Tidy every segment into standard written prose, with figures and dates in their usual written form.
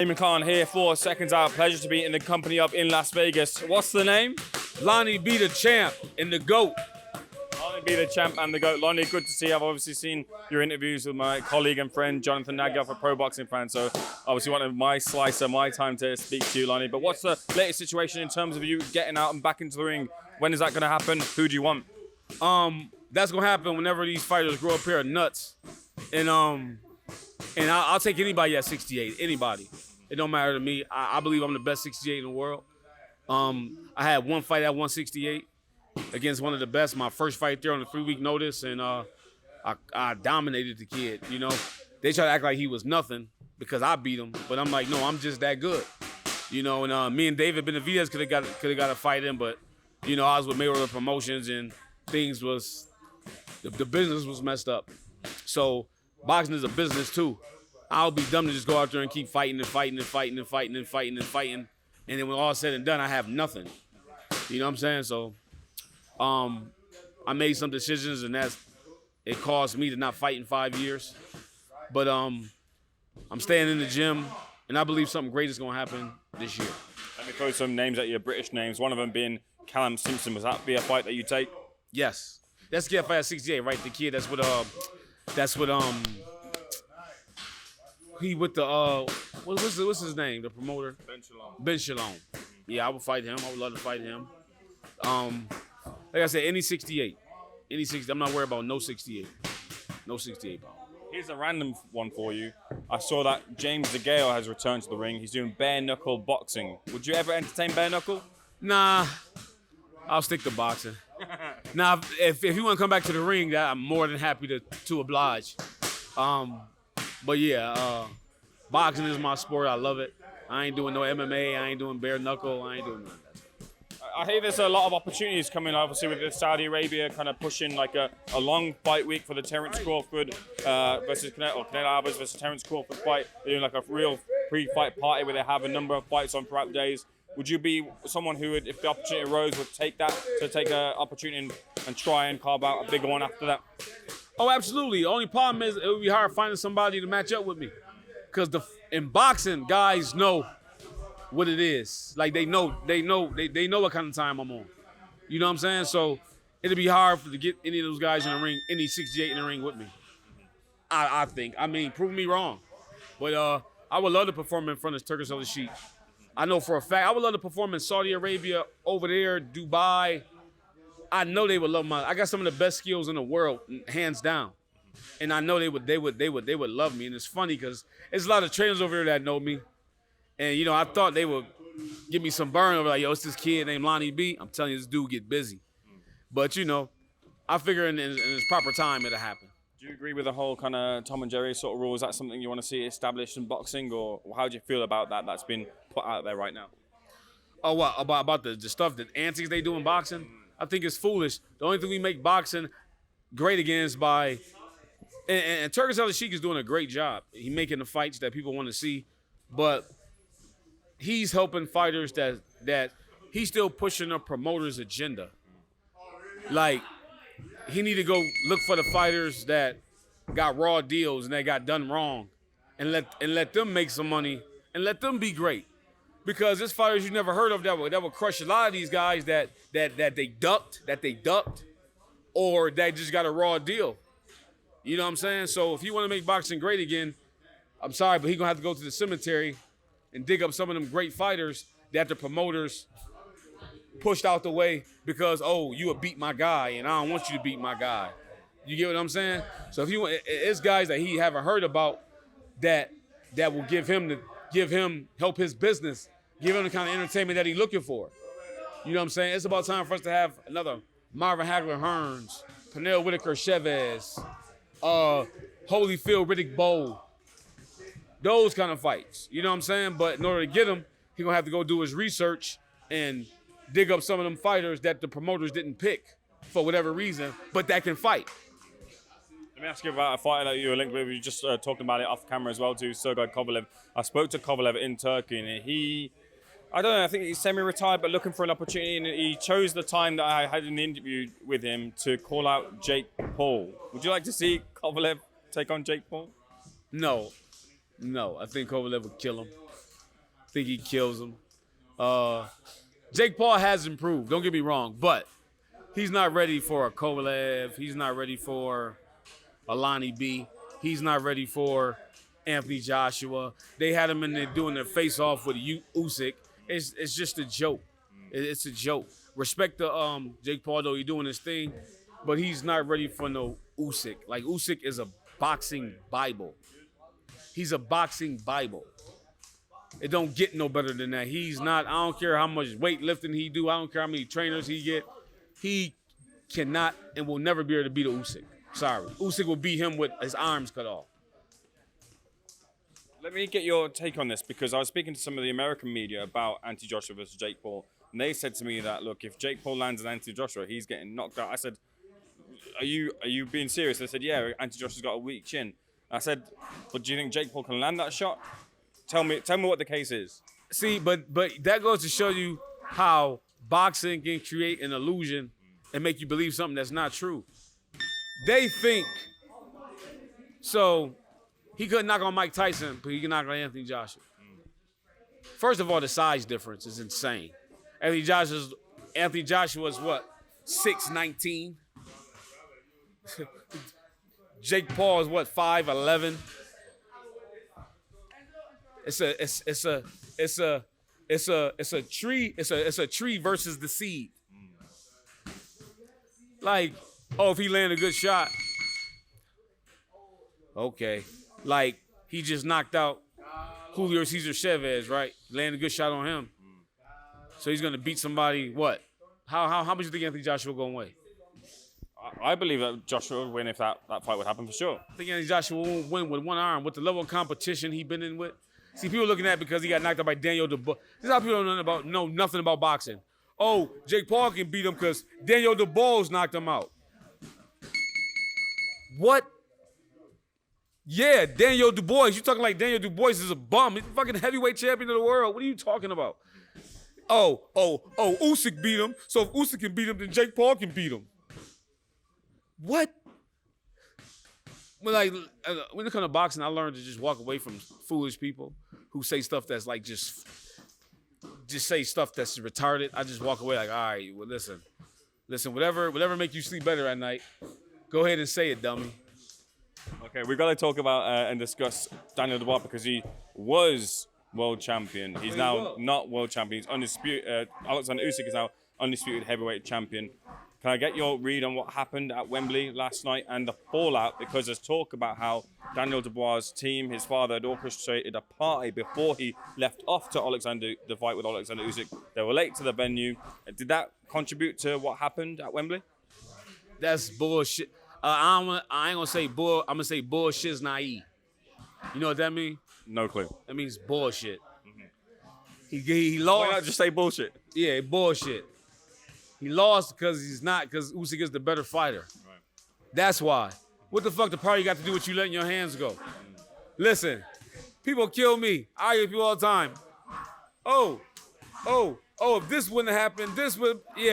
Damon Khan here, 4 seconds out. Pleasure to be in the company of in Las Vegas. What's the name? Lonnie B, the champ, and the GOAT. Lonnie B, the champ and the GOAT. Lonnie, good to see you. I've obviously seen your interviews with my colleague and friend, Jonathan Nagyar, for Pro Boxing Fans. So obviously wanted my slice of my time to speak to you, Lonnie. But what's the latest situation in terms of you getting out and back into the ring? When is that going to happen? Who do you want? That's gonna happen whenever these fighters grow a pair of nuts. And I'll take anybody at 68, anybody. It don't matter to me. I believe I'm the best 68 in the world. I had one fight at 168 against one of the best. My first fight there on a 3-week notice, and I dominated the kid. You know, they try to act like he was nothing because I beat him, but I'm like, no, I'm just that good. You know, and me and David Benavidez could have got a fight in, but you know, I was with Mayweather Promotions, and things was the business was messed up. So boxing is a business too. I'll be dumb to just go out there and keep fighting and fighting and fighting and fighting and fighting and fighting. And then when all said and done, I have nothing. You know what I'm saying? So I made some decisions, and it caused me to not fight in 5 years. But I'm staying in the gym, and I believe something great is going to happen this year. Let me throw some names at you, British names. One of them being Callum Simpson. Was that be a fight that you take? Yes. That's the fight at 68, right? The kid that's with he with the what's his name? The promoter? Ben Shalom. Yeah, I would fight him. I would love to fight him. Like I said, any 68. Any 60. I'm not worried about no 68. No 68 pound. Here's a random one for you. I saw that James DeGale has returned to the ring. He's doing bare knuckle boxing. Would you ever entertain bare knuckle? Nah, I'll stick to boxing. Now, if you want to come back to the ring, I'm more than happy to oblige. But yeah, boxing is my sport. I love it. I ain't doing no MMA. I ain't doing bare knuckle. I ain't doing none of that. I hear there's a lot of opportunities coming, obviously, with the Saudi Arabia kind of pushing like a long fight week for the Terence Crawford versus Canelo Alvarez versus Terence Crawford fight. They're doing like a real pre-fight party where they have a number of fights on throughout the days. Would you be someone who, would, if the opportunity arose, would take that to take an opportunity and try and carve out a bigger one after that? Oh, absolutely. The only problem is it would be hard finding somebody to match up with me, because in boxing, guys know what it is. Like they know what kind of time I'm on. You know what I'm saying? So it'd be hard to get any of those guys in the ring, any 68 in the ring with me. I think. I mean, prove me wrong, but I would love to perform in front of Turkish El Sheikh. I know for a fact I would love to perform in Saudi Arabia, over there, Dubai. I know they would love I got some of the best skills in the world, hands down. And I know they would love me. And it's funny because there's a lot of trainers over here that know me. And you know, I thought they would give me some burn over like, yo, it's this kid named Lonnie B. I'm telling you, this dude get busy. But you know, I figure in its proper time it'll happen. Do you agree with the whole kind of Tom and Jerry sort of rule? Is that something you want to see established in boxing, or how do you feel about that that's been put out there right now? Oh, what about the stuff, the antics they do in boxing? I think it's foolish. The only thing we make boxing great again is by, and Turkish El Sheikh is doing a great job. He's making the fights that people want to see, but he's helping fighters that he's still pushing a promoter's agenda. Like, he need to go look for the fighters that got raw deals and that got done wrong, and let them make some money and let them be great. Because there's fighters you never heard of that would crush a lot of these guys that they ducked, or that just got a raw deal. You know what I'm saying? So if you want to make boxing great again, I'm sorry, but he's gonna have to go to the cemetery and dig up some of them great fighters that the promoters pushed out the way because, oh, you would beat my guy, and I don't want you to beat my guy. You get what I'm saying? So if you want, it's guys that he haven't heard about that will help his business, give him the kind of entertainment that he's looking for. You know what I'm saying? It's about time for us to have another Marvin Hagler Hearns, Pernell Whitaker Chavez, Holyfield Riddick Bowe. Those kind of fights. You know what I'm saying? But in order to get him, he's going to have to go do his research and dig up some of them fighters that the promoters didn't pick for whatever reason, but that can fight. Let me ask you about a fighter that you were linked with. You just talking about it off camera as well too, Sergey Kovalev. I spoke to Kovalev in Turkey, and I don't know, I think he's semi-retired but looking for an opportunity, and he chose the time that I had in the interview with him to call out Jake Paul. Would you like to see Kovalev take on Jake Paul? No, I think Kovalev would kill him. think he kills him. Jake Paul has improved. Don't get me wrong, but he's not ready for a Kovalev. He's not ready for a Lonnie B. He's not ready for Anthony Joshua. They had him in there doing their face-off with Usyk. It's just a joke. It's a joke. Respect the Jake Paul, though. He's doing his thing, but he's not ready for no Usyk. Like, Usyk is a boxing Bible. He's a boxing Bible. It don't get no better than that. He's not, I don't care how much weightlifting he do. I don't care how many trainers he get. He cannot and will never be able to beat a Usyk. Sorry. Usyk will beat him with his arms cut off. Let me get your take on this, because I was speaking to some of the American media about Joshua versus Jake Paul, and they said to me that, look, if Jake Paul lands an Joshua, he's getting knocked out. I said, are you being serious? They said, yeah, Joshua's got a weak chin. I said, but do you think Jake Paul can land that shot? Tell me what the case is. See, but that goes to show you how boxing can create an illusion and make you believe something that's not true. They think, so he couldn't knock on Mike Tyson, but he can knock on Anthony Joshua. First of all, the size difference is insane. Anthony Joshua's what, 6'19"? Jake Paul is what, 5'11"? It's a tree versus the seed. Like, oh, if he landed a good shot, okay. Like, he just knocked out Julio Cesar Chavez, right? Landed a good shot on him. So he's gonna beat somebody. What? How much do you think Anthony Joshua gonna weigh? I believe that Joshua would win if that fight would happen for sure. I think Anthony Joshua won't win with one arm. With the level of competition he been in with. See, people looking at it because he got knocked out by Daniel Dubois. This is how people know nothing about boxing. Oh, Jake Paul can beat him because Daniel Dubois knocked him out. What? Yeah, Daniel Dubois. You talking like Daniel Dubois is a bum. He's the fucking heavyweight champion of the world. What are you talking about? Oh, Usyk beat him. So if Usyk can beat him, then Jake Paul can beat him. What? When it comes to boxing, I learned to just walk away from foolish people who say stuff that's like just say stuff that's retarded. I just walk away like, all right, well, listen, whatever make you sleep better at night, go ahead and say it, dummy. Okay, we've got to talk about and discuss Daniel Dubois, because he was world champion. He's now not world champion. He's undisputed. Oleksandr Usyk is now undisputed heavyweight champion. Can I get your read on what happened at Wembley last night and the fallout? Because there's talk about how Daniel Dubois' team, his father, had orchestrated a party before he left off to the fight with Oleksandr Usyk. They were late to the venue. Did that contribute to what happened at Wembley? That's bullshit. I ain't gonna say bull. I'm gonna say bullshit's naive. You know what that means? No clue. That means bullshit. Mm-hmm. He lost. Why not just say bullshit? Yeah, bullshit. He lost because Usyk is the better fighter. Right. That's why. What the fuck the party got to do with you letting your hands go? Listen, people kill me. I hear people all the time. Oh, if this wouldn't have happened,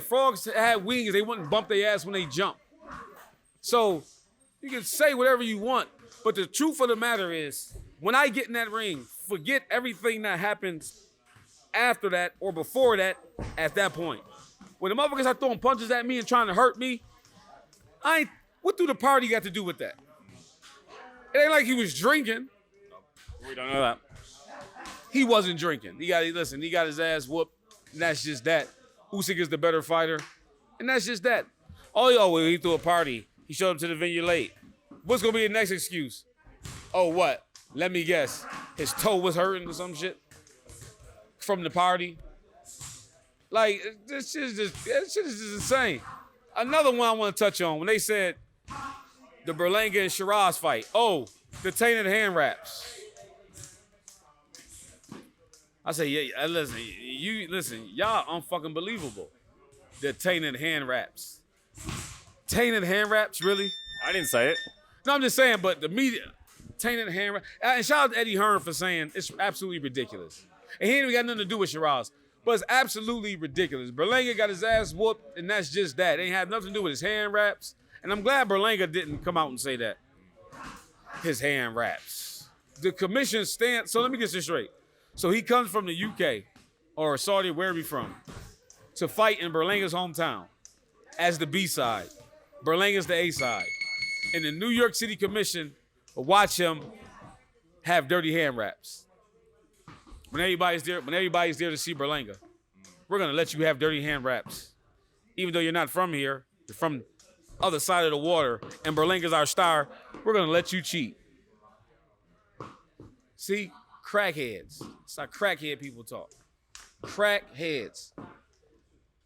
frogs had wings. They wouldn't bump their ass when they jump. So you can say whatever you want, but the truth of the matter is, when I get in that ring, forget everything that happens after that or before that at that point. When the motherfuckers are throwing punches at me and trying to hurt me, what do the party got to do with that? It ain't like he was drinking. We don't know that. He wasn't drinking. He got his ass whooped, and that's just that. Usyk is the better fighter, and that's just that. He threw a party. He showed up to the venue late. What's gonna be the next excuse? Oh, what? Let me guess. His toe was hurting or some shit from the party. Like, this shit is just insane. Another one I want to touch on, when they said the Berlanga and Shiraz fight. Oh, the tainted hand wraps. I say, yeah, listen, y'all unfucking believable. The tainted hand wraps. Tainted hand wraps, really? I didn't say it. No, I'm just saying, but the media, tainted hand wraps. And shout out to Eddie Hearn for saying it's absolutely ridiculous. And he ain't even got nothing to do with Shiraz. But it's absolutely ridiculous. Berlanga got his ass whooped, and that's just that. It ain't have nothing to do with his hand wraps. And I'm glad Berlanga didn't come out and say that. His hand wraps. The commission stands. So let me get this straight. So he comes from the UK or Saudi, wherever he's from, to fight in Berlanga's hometown as the B side. Berlanga's the A side. And the New York City Commission will watch him have dirty hand wraps. When everybody's there to see Berlanga, we're gonna let you have dirty hand wraps. Even though you're not from here, you're from other side of the water, and Berlanga's our star, we're gonna let you cheat. See, crackheads. It's how crackhead people talk. Crackheads.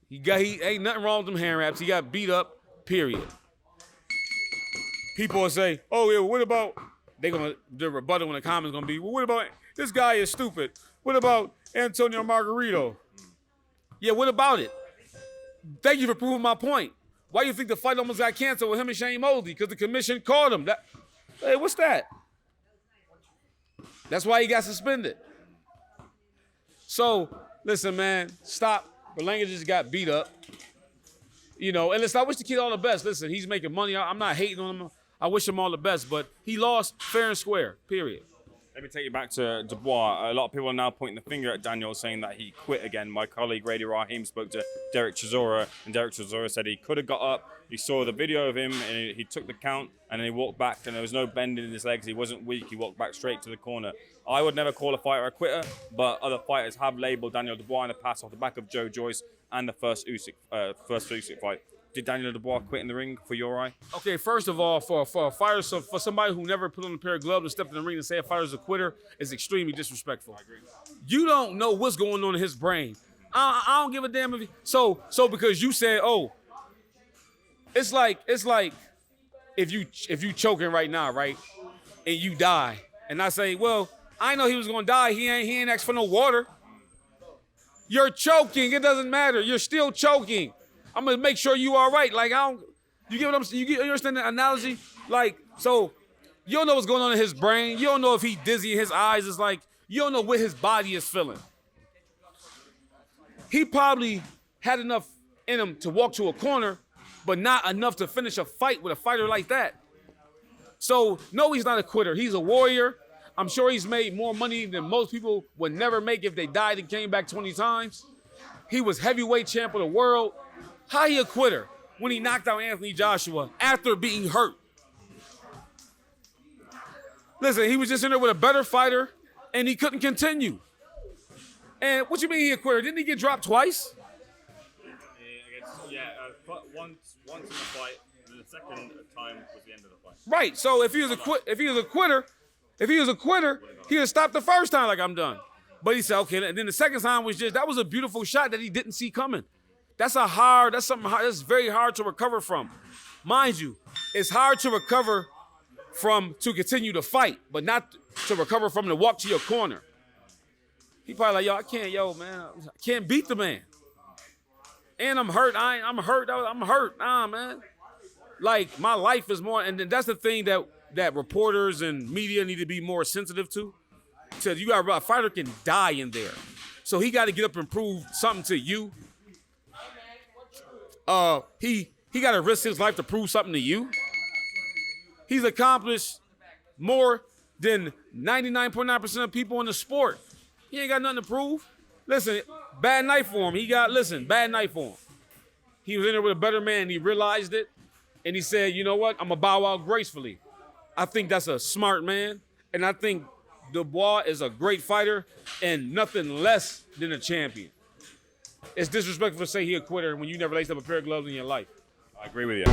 He ain't nothing wrong with them hand wraps. He got beat up, period. People will say, oh yeah, what about, the rebuttal in the comments gonna be, well, what about, this guy is stupid. What about Antonio Margarito? Yeah, what about it? Thank you for proving my point. Why do you think the fight almost got canceled with him and Shane Mosley? Because the commission called him. Hey, what's that? That's why he got suspended. So, listen, man, stop. Berlanga just got beat up. You know, and listen, I wish the kid all the best. Listen, he's making money. I'm not hating on him. I wish him all the best, but he lost fair and square, period. Let me take you back to Dubois. A lot of people are now pointing the finger at Daniel, saying that he quit again. My colleague, Rady Raheem, spoke to Derek Chisora, and Derek Chisora said he could have got up. He saw the video of him, and he took the count, and then he walked back, and there was no bending in his legs. He wasn't weak. He walked back straight to the corner. I would never call a fighter a quitter, but other fighters have labeled Daniel Dubois in the past off the back of Joe Joyce and the first Usyk fight. Did Daniel Dubois quit in the ring for your eye? Okay, first of all, for a fighter, for somebody who never put on a pair of gloves and stepped in the ring and say a fighter's a quitter is extremely disrespectful. I agree. You don't know what's going on in his brain. I don't give a damn if so because you said, oh, it's like if you choking right now, right, and you die, and I say, well, I know he was gonna die. He ain't asked for no water. You're choking. It doesn't matter. You're still choking. I'm gonna make sure you all right. Like you get what I'm saying? You understand the analogy? Like, so you don't know what's going on in his brain. You don't know if he's dizzy in his eyes. It's like you don't know what his body is feeling. He probably had enough in him to walk to a corner, but not enough to finish a fight with a fighter like that. So no, he's not a quitter. He's a warrior. I'm sure he's made more money than most people would never make if they died and came back 20 times. He was heavyweight champ of the world. How he a quitter when he knocked out Anthony Joshua after being hurt? Listen, he was just in there with a better fighter, and he couldn't continue. And what you mean he a quitter? Didn't he get dropped twice? Once in the fight, and the second time was the end of the fight. Right. So if he was a quitter, he would stop the first time like I'm done. But he said, okay, and then the second time was that was a beautiful shot that he didn't see coming. That's something hard, that's very hard to recover from. Mind you, it's hard to recover from to continue to fight, but not to recover from to walk to your corner. He probably like, I can't beat the man. And I'm hurt. I'm hurt. Nah, man. Like, my life is more, and that's the thing that reporters and media need to be more sensitive to. Because a fighter can die in there. So he got to get up and prove something to you. He got to risk his life to prove something to you. He's accomplished more than 99.9% of people in the sport. He ain't got nothing to prove. Listen, bad night for him. Bad night for him. He was in there with a better man. He realized it, and he said, you know what? I'm going to bow out gracefully. I think that's a smart man, and I think Dubois is a great fighter and nothing less than a champion. It's disrespectful to say he a quitter when you never laced up a pair of gloves in your life. I agree with you.